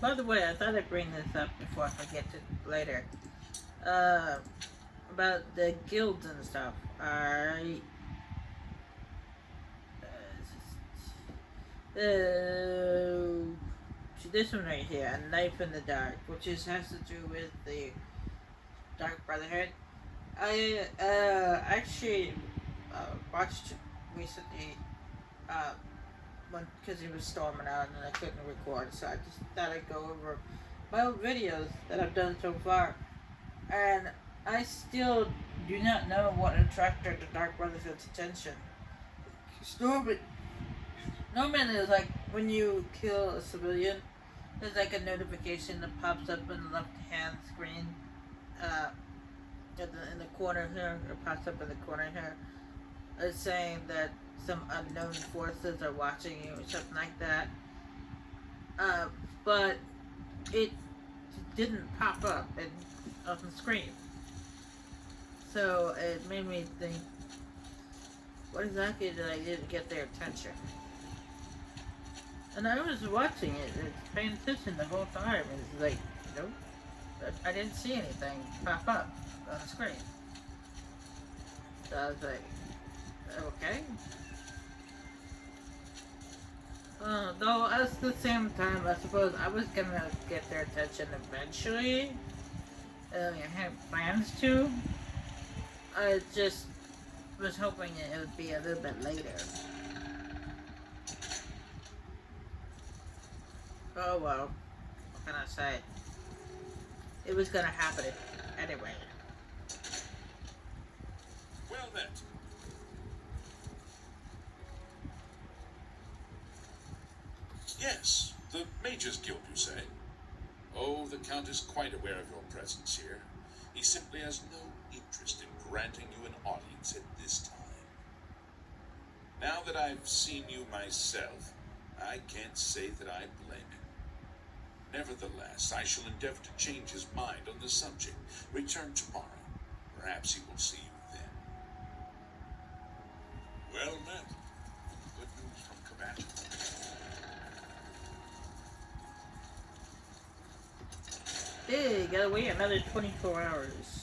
By the way, I thought I'd bring this up before I forget to later. Uh, about the guilds and stuff. I this one right here, A Knife in the Dark, which has to do with the Dark Brotherhood. I actually watched recently uh, because it was storming out and I couldn't record, so I just thought I'd go over my old videos that I've done so far. And I still do not know what attracted the Dark Brotherhood's attention. Storming. Norman is like when you kill a civilian, there's like a notification that pops up in the left hand screen. Uh, in the corner here, it pops up in the corner here. It's saying that some unknown forces are watching you or something like that. Uh, but it didn't pop up on the screen. So it made me think, what exactly did I do to get their attention? And I was watching it, it's paying attention the whole time. It's like, nope, I didn't see anything pop up on the screen. So I was like, okay. Though at the same time, I suppose I was gonna get their attention eventually. I had plans to. I just was hoping it would be a little bit later. Oh well, what can I say? It was gonna happen anyway. Well met. Yes, the Mages Guild, you say? Oh, the Count is quite aware of your presence here. He simply has no interest in granting you an audience at this time. Now that I've seen you myself, I can't say that I blame him. Nevertheless, I shall endeavor to change his mind on the subject. Return tomorrow. Perhaps he will see you then. Well met. Good news from Commander. Hey, gotta wait another 24 hours.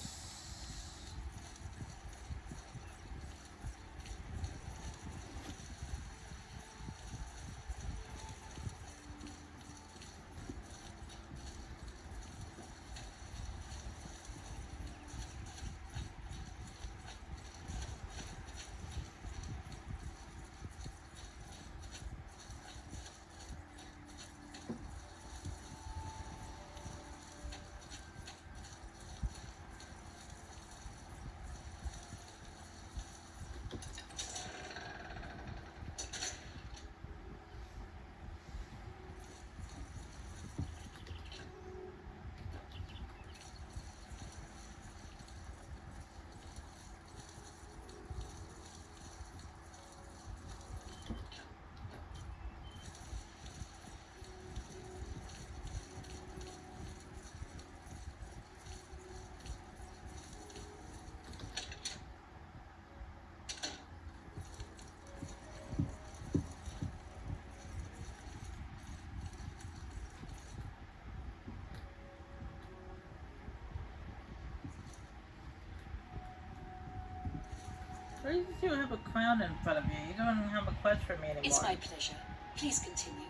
Why do you have a crown in front of you? You don't even have a quest for me anymore. It's my pleasure. Please continue.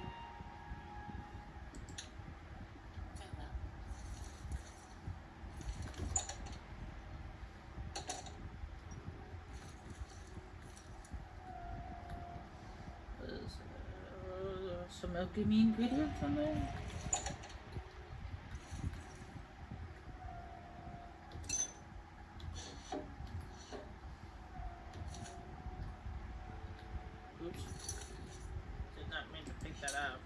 Some alchemy ingredients on there? Oops. Did not mean to pick that up.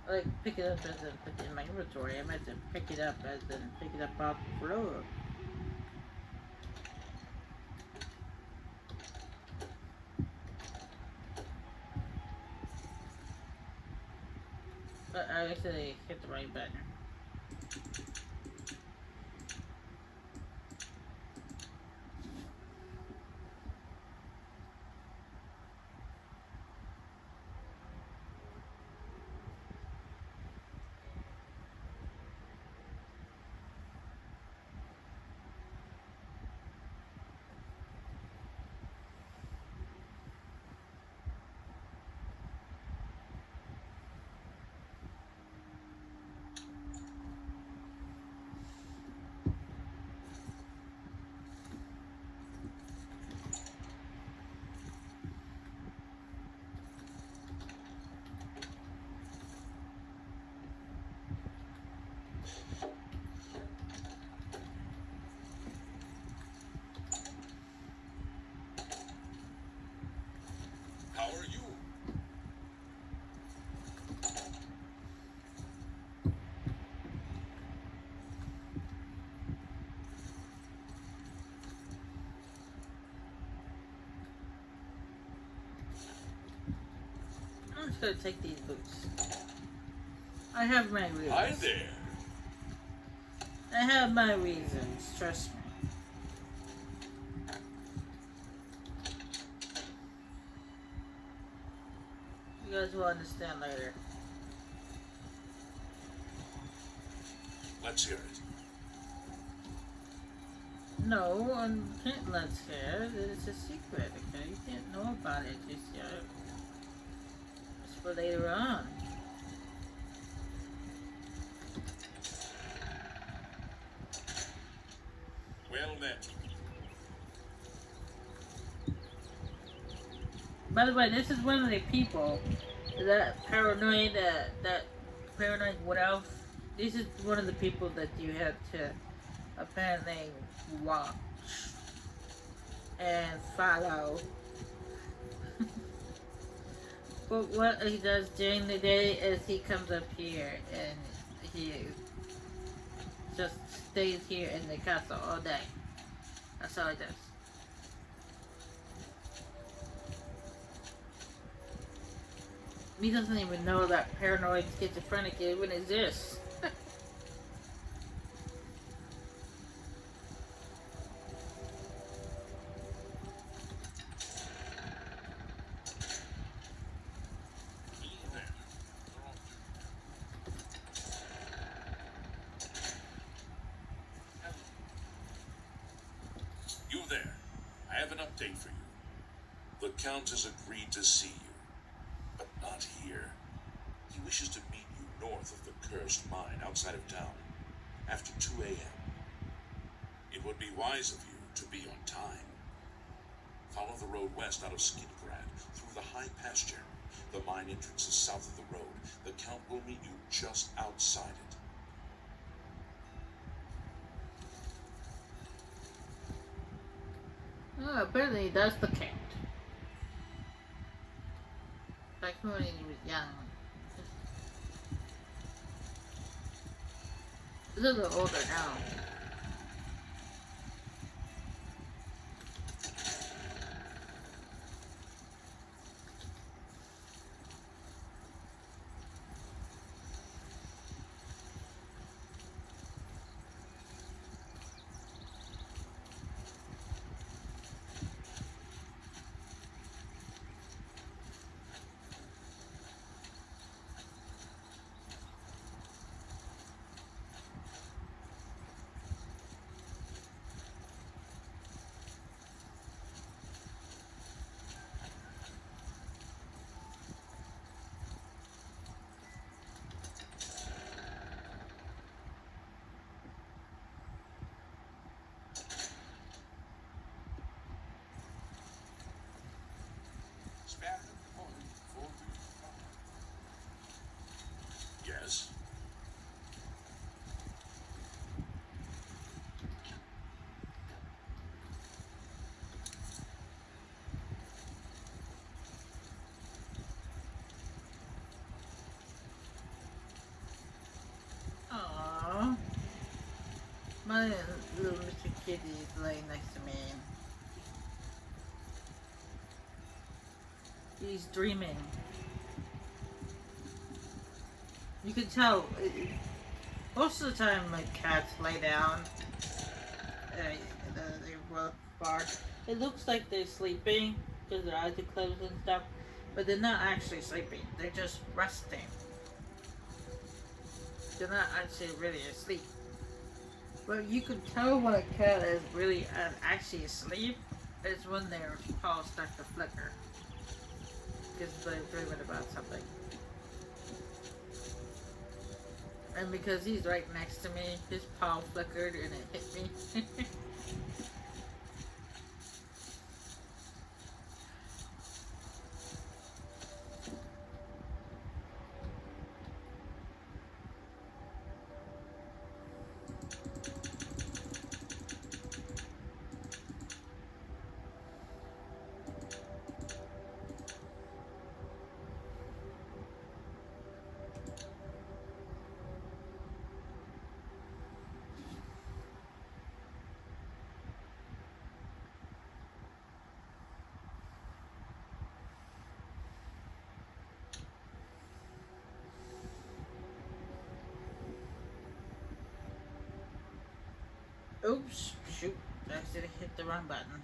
Like, pick it up as in put it in my inventory. I meant to pick it up as in pick it up off the floor. But I actually hit the right button. gonna take these boots. I have my reasons. Hi there. I have my reasons, trust me. You guys will understand later. Let's hear it. No, I can't let's hear it. It's a secret, okay? You can't know about it just yet. It's for later on. Well then. By the way, this is one of the people that paranoid, that paranoid what else? This is one of the people that you have to apparently watch and follow. But what he does during the day is he comes up here and he just stays here in the castle all day. That's all he does. He doesn't even know that paranoid schizophrenic even exists. You there. I have an update for you. The Count has agreed to see you, but not here. He wishes to meet you north of the cursed mine outside of town, after 2 a.m. It would be wise of you to be on time. Follow the road west out of Skidgrad, through the high pasture. The mine entrance is south of the road. The Count will meet you just outside it. Oh, apparently that's the count. Back when he was young. He's a little older now. Yes? Aww. My little Mr. Kitty is laying next to me. He's dreaming. You can tell. Most of the time, my cats lay down. They will bark. It looks like they're sleeping because their eyes are closed and stuff, but they're not actually sleeping. They're just resting. They're not actually really asleep. But you can tell when a cat is really actually asleep is when their paws start to flicker. Because they're dreaming about something. And because he's right next to me, his paw flickered and it hit me. Oops, shoot. I accidentally hit the wrong button.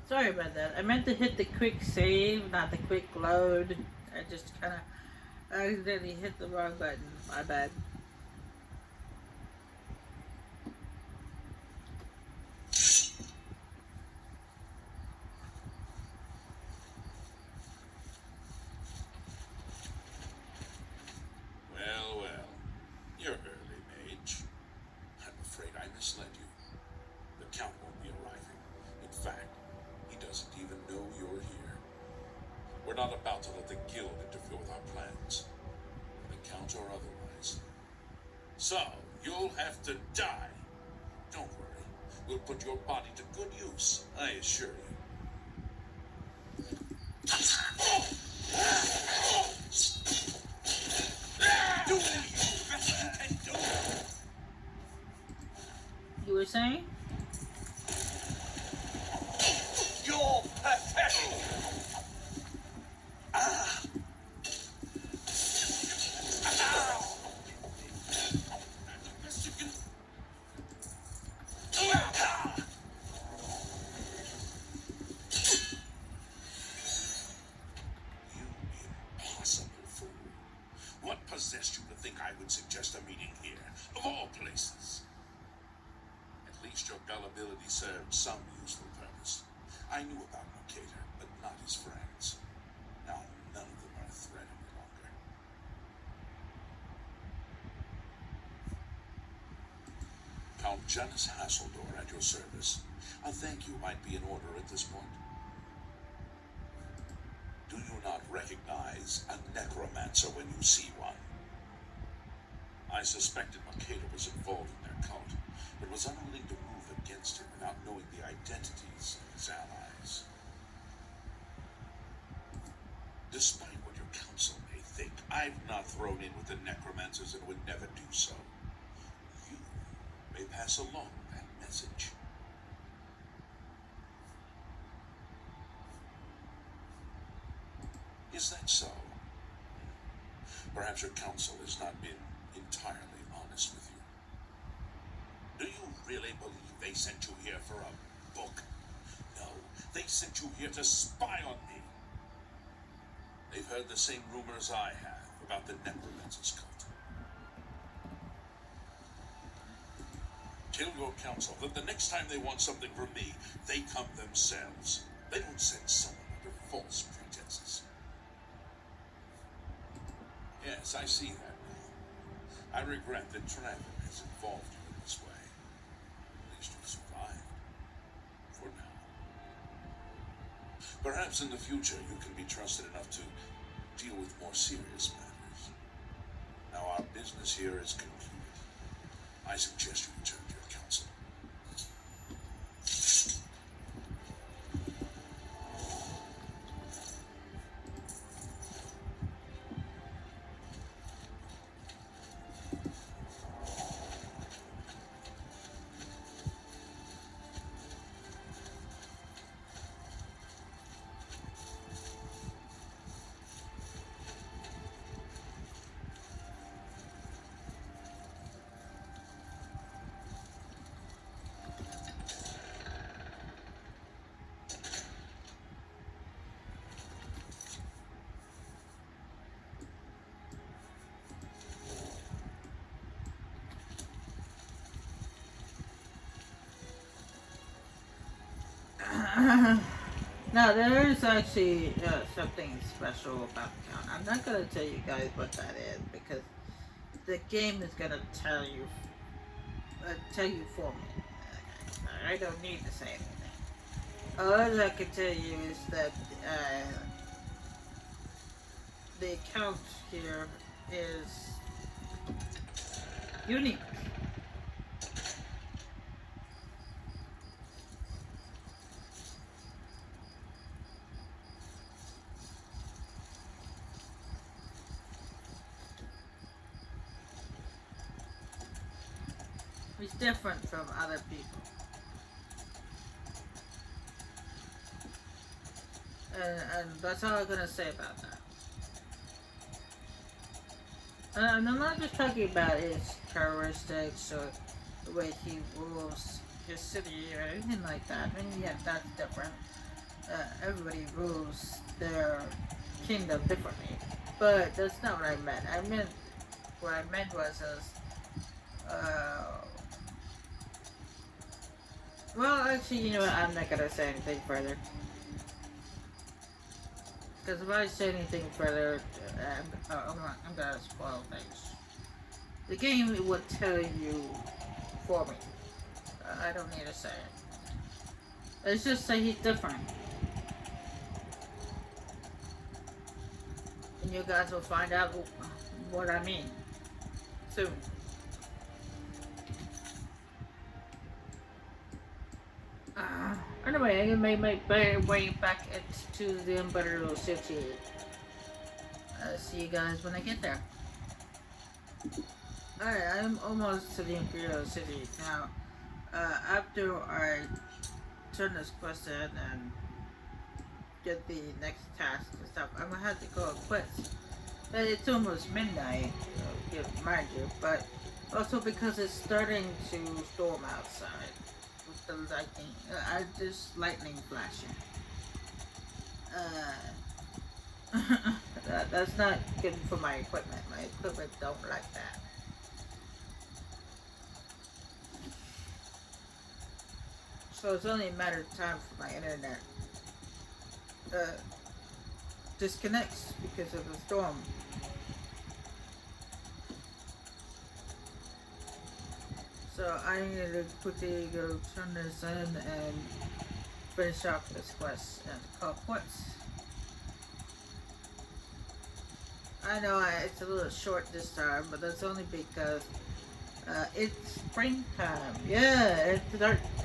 Sorry about that. I meant to hit the quick save, not the quick load. I just kind of accidentally hit the wrong button. My bad. Well, well. You're early, Mage. I'm afraid I misled you. The Count won't be arriving. In fact, he doesn't even know you're here. We're not about to let the Guild interfere with our plans. The Count or otherwise. So, you'll have to die. Don't worry. We'll put your body to good use, I assure you. Do you best you can do? You were saying? You're pathetic! Best you can. You impossible fool. What possessed you to think I would suggest a meeting here, of all places? At least your gullibility served some useful purpose. I knew about Mercator, but not his friends. Now none of them are a threat any longer. Count Janus Hasseldor at your service. A thank you might be in order at this point. Do you not recognize a necromancer when you see one? I suspected Mercator was involved in their cult, but was unwilling to move against him without knowing the identities of his allies. Despite what your council may think, I've not thrown in with the necromancers and would never do so. You may pass along that message. Is that so? Perhaps your council has not been entirely honest with you. Do you really believe they sent you here for a book? No, they sent you here to spy on me. They've heard the same rumors I have about the Necromancer's cult. Tell your council that the next time they want something from me, they come themselves. They don't send someone under false pretenses. Yes, I see that now. I regret that Travis has involved you in this way. At least you survived. For now. Perhaps in the future you can be trusted enough to deal with more serious matters. Now our business here is concluded. I suggest you return to your council. Now there is actually something special about the count. I'm not gonna tell you guys what that is because the game is gonna tell you for me. I don't need to say anything. All I can tell you is that the account here is unique. It's different from other people. And that's all I'm gonna say about that. And I'm not just talking about its characteristics or the way he rules his city or anything like that. I mean, yeah, that's different. Everybody rules their kingdom differently. But that's not what I meant. What I meant was, uh, well, actually, you know what? I'm not gonna say anything further. Because if I say anything further, I'm gonna spoil things. The game would tell you for me. I don't need to say it. Let's just say he's different. And you guys will find out what I mean soon. Anyway, I made my way back into the Imperial City. See you guys when I get there. Alright, I'm almost to the Imperial City now. After I turn this quest in and get the next task and stuff, I'm gonna have to go and quit. It's almost midnight, mind you, but also because it's starting to storm outside with the lightning. There's lightning flashing. That's not good for my equipment. My equipment don't like that. So it's only a matter of time for my internet disconnects because of the storm. So I need to quickly go turn this in and finish off this quest and call quits. I know it's a little short this time, but that's only because it's springtime. Yeah,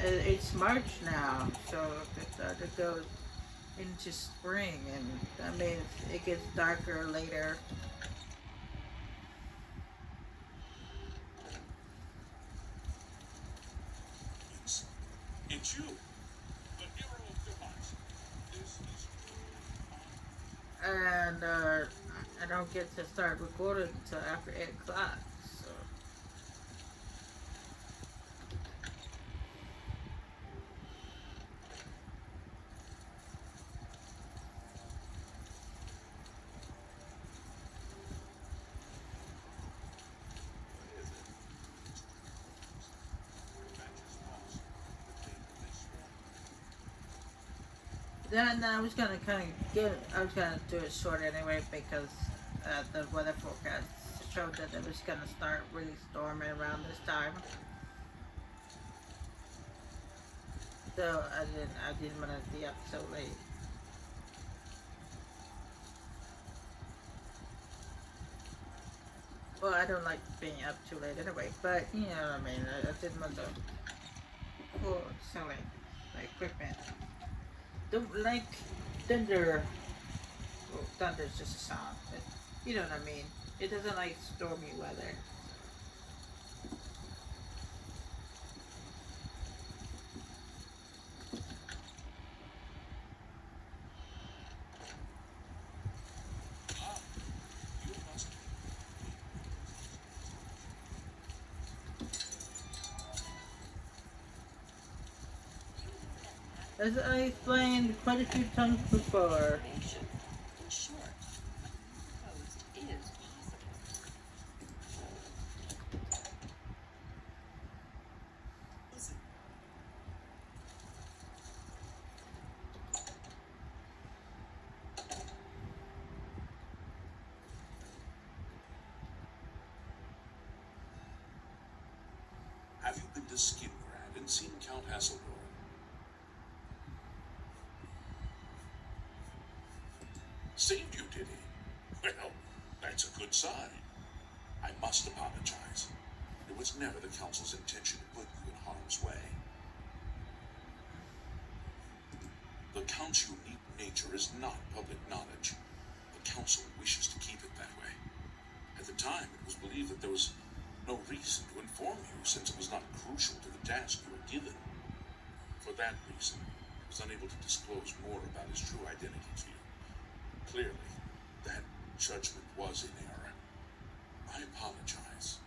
it's March now, so it's starting to go into spring, and that means it gets darker later. It's you, the hero of Device. This is. And I don't get to start recording until after 8 o'clock. So. Then I was gonna I was gonna do it short anyway because the weather forecast showed that it was gonna start really storming around this time. So I didn't want to be up so late. Well, I don't like being up too late anyway, but you know what I mean. I didn't want to silly my equipment. Don't like thunder. Well, thunder's just a sound, but you know what I mean. It doesn't like stormy weather. You must. As I explained quite a few times before, Information. In short, what you proposed is possible. Listen. Have you been to Skingrad and seen Count Hasselborn? Saved you, did he? Well, that's a good sign. I must apologize. It was never the Council's intention to put you in harm's way. The Count's unique nature is not public knowledge. The Council wishes to keep it that way. At the time, it was believed that there was no reason to inform you since it was not crucial to the task you were given. For that reason, it was unable to disclose more about his true identity to you. Clearly, that judgment was in error. I apologize.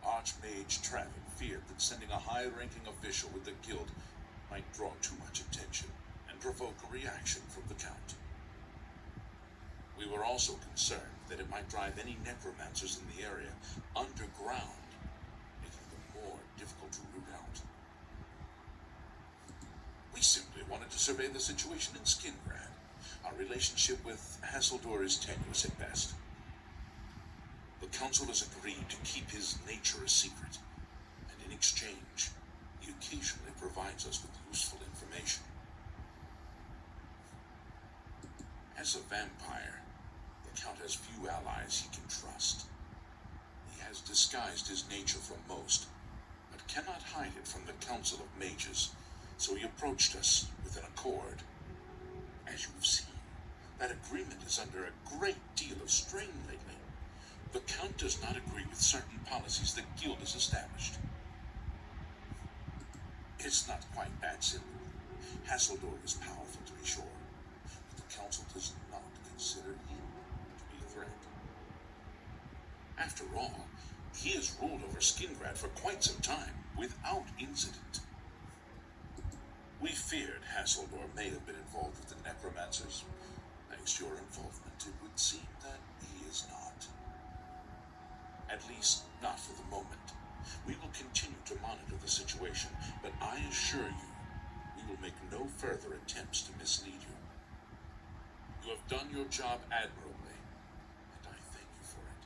Our Archmage Travick feared that sending a high-ranking official with the guild might draw too much attention and provoke a reaction from the Count. We were also concerned that it might drive any necromancers in the area underground, making them more difficult to root out. We simply wanted to survey the situation in Skingrad. Our relationship with Hasseldor is tenuous at best. The Council has agreed to keep his nature a secret, and in exchange, he occasionally provides us with useful information. As a vampire, the Count has few allies he can trust. He has disguised his nature from most, but cannot hide it from the Council of Mages, so he approached us with an accord. As you've seen, that agreement is under a great deal of strain lately. The Count does not agree with certain policies the Guild has established. It's not quite that simple. Hasseldor is powerful, to be sure, but the Council does not consider him to be a threat. After all, he has ruled over Skingrad for quite some time, without incident. We feared Hasseldor may have been involved with the necromancers. Thanks to your involvement, it would seem that he is not. At least, not for the moment. We will continue to monitor the situation, but I assure you, we will make no further attempts to mislead you. You have done your job admirably, and I thank you for it.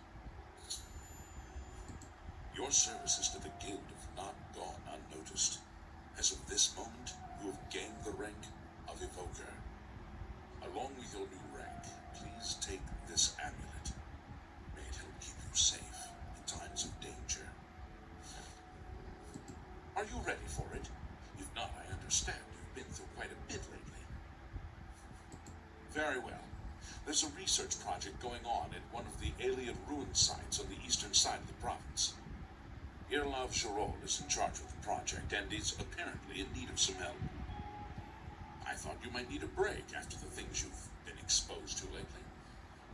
Your services to the Guild have not gone unnoticed. As of this moment, you have gained the rank of Evoker. Along with your new rank, please take this amulet. May it help keep you safe in times of danger. Are you ready for it? If not, I understand you've been through quite a bit lately. Very well. There's a research project going on at one of the Alien ruin sites on the eastern side of the province. Irlav Jarol is in charge of the project and is apparently in need of some help. I thought you might need a break after the things you've been exposed to lately.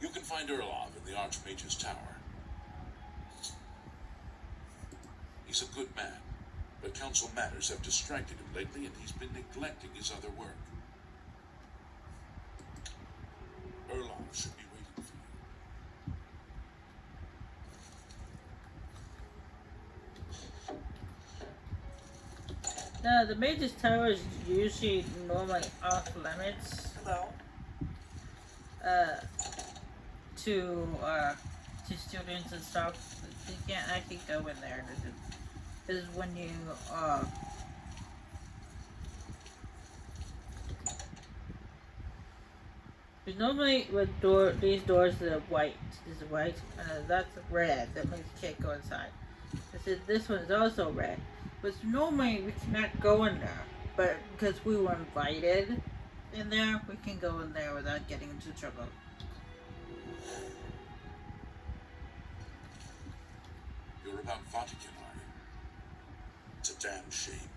You can find Irlav in the Archmage's Tower. He's a good man, but council matters have distracted him lately and he's been neglecting his other work. Irlav should be waiting for you. No, the Mage's Tower is usually normally off limits. Hello? To students and stuff. You can't actually go in there. This is when you Because normally with these doors are white. This is white, that's red. That means you can't go inside. This one is also red. But normally we cannot go in there. But because we were invited in there, we can go in there without getting into trouble. You're about Vatican, are you? It's a damn shame.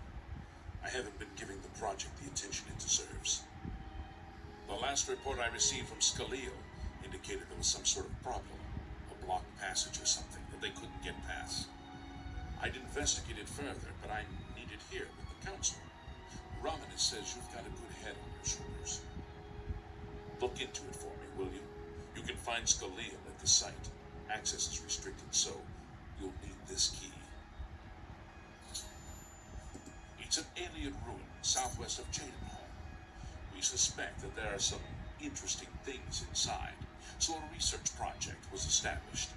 I haven't been giving the project the attention it deserves. The last report I received from Scalia indicated there was some sort of problem, a blocked passage or something that they couldn't get past. I'd investigate it further, but I need it here with the council. Romanus says you've got a good head on your shoulders. Look into it for me, will you? You can find Scalia at the site. Access is restricted, so you'll need this key. It's an alien ruin southwest of Jadenhall. We suspect that there are some interesting things inside, so a research project was established.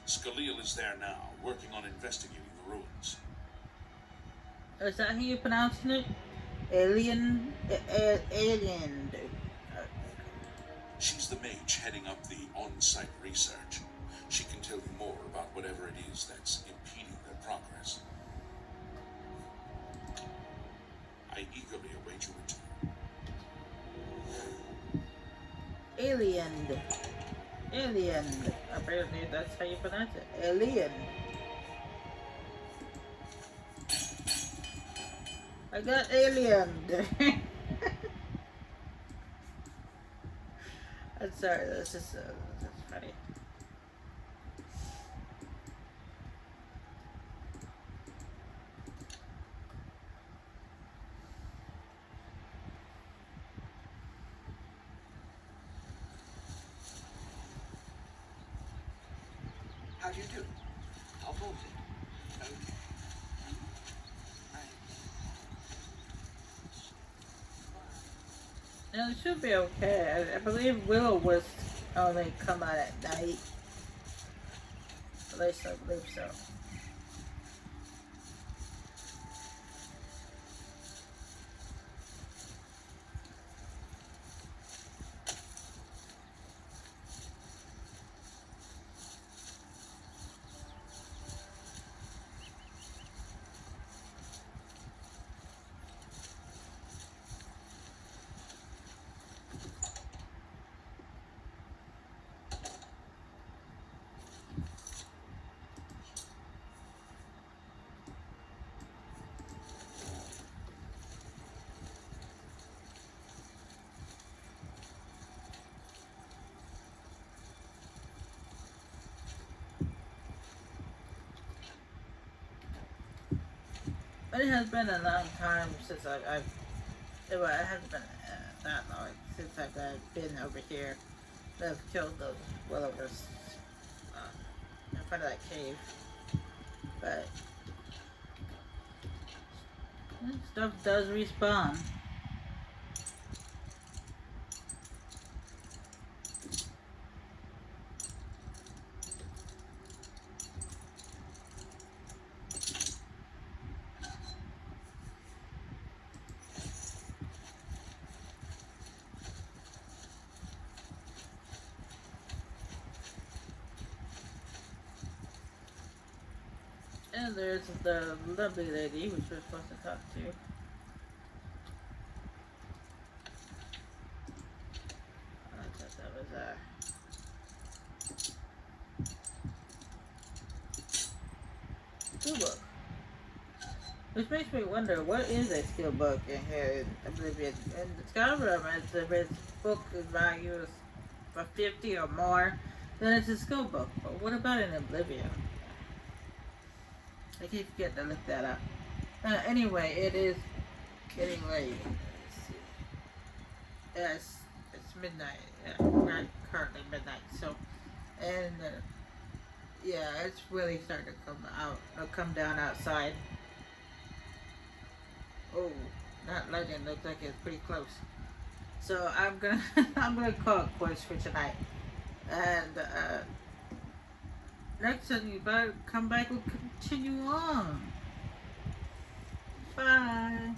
Scaleel is there now, working on investigating the ruins. Is that how you pronouncing it? Alien? Alien. She's the mage heading up the on-site research. She can tell you more about whatever it is that's impeding their progress. I eagerly await your return. Alien. Alien. Apparently that's how you pronounce it. Alien. I got aliened. I'm sorry, that's funny. How'd you do? I'll post it. Okay. No, it should be okay. I believe Willow was only come out at night. At least I believe so. But it has been a long time since I've it hasn't been that long since I've been over here. I've killed those willovers in front of that cave. But stuff does respawn. And there's the lovely lady which we're supposed to talk to. I thought that was skill book. Which makes me wonder, what is a skill book in here in Oblivion? In Skyrim, if its book is values for 50 or more, then it's a skill book. But what about in Oblivion? I keep forgetting to look that up. Anyway, it is getting late. Let's see. Yes, it's midnight. Right, currently midnight. So, and yeah, it's really starting to come down outside. Oh, that legend looks like it's pretty close. So I'm gonna I'm gonna call it quits for tonight. And next time you better come back, we'll continue on. Bye.